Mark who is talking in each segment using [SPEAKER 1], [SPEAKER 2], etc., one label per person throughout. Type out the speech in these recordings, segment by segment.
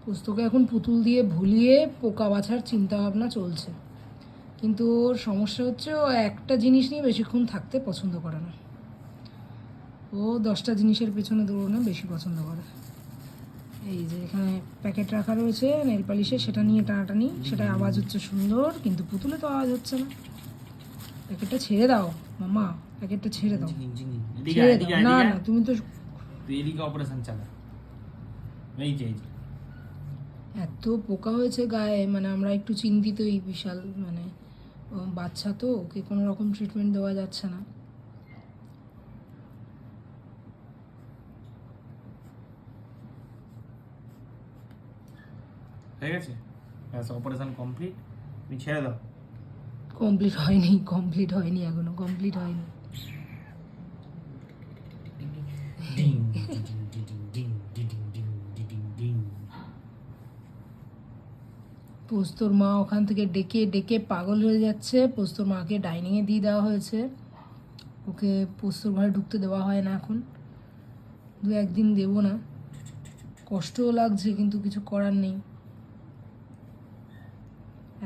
[SPEAKER 1] পোস্তকে এখন পুতুল দিয়ে ভুলিয়ে পোকা বাছার চিন্তা ভাবনা চলছে, কিন্তু ওর সমস্যা হচ্ছে ও একটা জিনিস নিয়ে বেশিক্ষণ থাকতে পছন্দ করে না। ও 10টা জিনিসের পেছনে দৌড়ানো বেশি পছন্দ করে। এই যে এখানে প্যাকেট রাখা রয়েছে নেল পালিশের, সেটা নিয়ে টানাটানি, সেটাই আওয়াজ হচ্ছে সুন্দর, কিন্তু পুতুলে তো আওয়াজ হচ্ছে না। প্যাকেটটা ছেড়ে দাও মামা, প্যাকেটটা ছেড়ে দাও, ছেড়ে দাও। না না, তুমি তো
[SPEAKER 2] এদিকে অপারেশন চালা। এই যে
[SPEAKER 1] এত পোকা হয়েছে গায়ে, মানে আমরা একটু চিন্তিতই বিশাল, মানে বাচ্চা তো, ওকে কোনো রকম ট্রিটমেন্ট দেওয়া যাচ্ছে না।
[SPEAKER 2] হয়ে গেছে, ব্যাস অপারেশন কমপ্লিট, তুমি ছেড়ে দাও।
[SPEAKER 1] কমপ্লিট হয়নি এখনো, কমপ্লিট হয়নি। পোস্তর মা ওখান থেকে ডেকে ডেকে পাগল হয়ে যাচ্ছে। পোস্তর মাকে ডাইনিংয়ে দিয়ে দেওয়া হয়েছে, ওকে পোস্তর ঘরে ঢুকতে দেওয়া হয় না এখন, 2-1 দিন দেবো না। কষ্টও লাগছে কিন্তু কিছু করার নেই,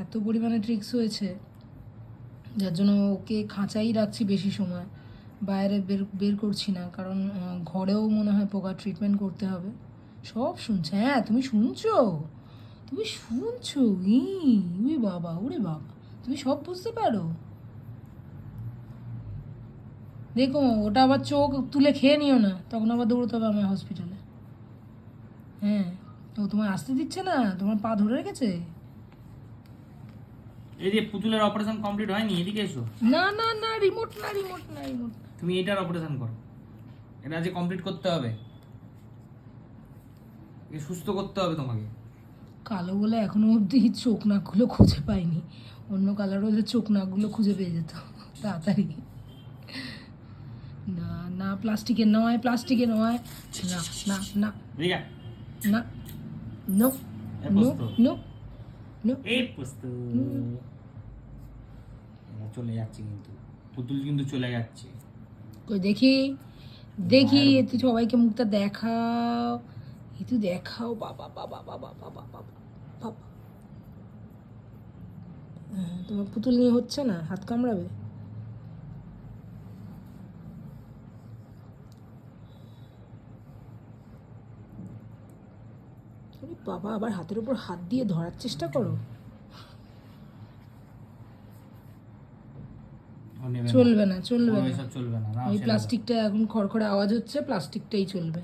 [SPEAKER 1] এত পরিমাণে ট্রিক্স হয়েছে যার জন্য ওকে খাঁচাই রাখছি বেশি সময়, বাইরে বের করছি না, কারণ ঘরেও মনে হয় পোকার ট্রিটমেন্ট করতে হবে। সব শুনছে, হ্যাঁ তুমি শুনছো, তুমি শুনছো, উই বাবা, ওরে বাবা, তুমি সব বুঝতে পারো। দেখো ওটা আবার চোখ তুলে খেয়ে নিও না, তখন আবার দৌড়তে হবে আমার হসপিটালে। হ্যাঁ, তো তোমার আসতে দিচ্ছে না, তোমার পা ধরে রেখেছে।
[SPEAKER 2] এই যে পুতুলের অপারেশন কমপ্লিট হয়নি, এদিকে এসো।
[SPEAKER 1] না না না, রিমোট না, রিমোট না, রিমোট।
[SPEAKER 2] তুমি এটার অপারেশন করো, এটা আজকে কমপ্লিট করতে হবে, একে সুস্থ করতে হবে তোমাকে।
[SPEAKER 1] কালো বলে এখনো অবধি চোখ নাকগুলো খুঁজে পাইনি, অন্য কালার হলে চোখ নাকগুলো খুঁজে পেয়ে যেত তাড়াতাড়ি। না না, প্লাস্টিকে নয়, প্লাস্টিকে নয়, না না না
[SPEAKER 2] রিয়া
[SPEAKER 1] না, নো নো নো নো।
[SPEAKER 2] এই পোস্ত চলে যাচ্ছে, কিন্তু পুতুল কিন্তু চলে যাচ্ছে।
[SPEAKER 1] কই দেখি, দেখি একটু সবাইকে মুখটা দেখাও, একটু দেখাও, বাবা বাবা বাবা বাবা বাবা বাবা। তোমার পুতুল নিয়ে হচ্ছে না, হাত কামড়াবে। আরে বাবা, আবার হাতের উপর হাত দিয়ে ধরার চেষ্টা করো। চলবে না, চলবে না,
[SPEAKER 2] চলবে না,
[SPEAKER 1] ওই প্লাস্টিকটা এখন খড়খড়ে আওয়াজ হচ্ছে, প্লাস্টিকটাই চলবে।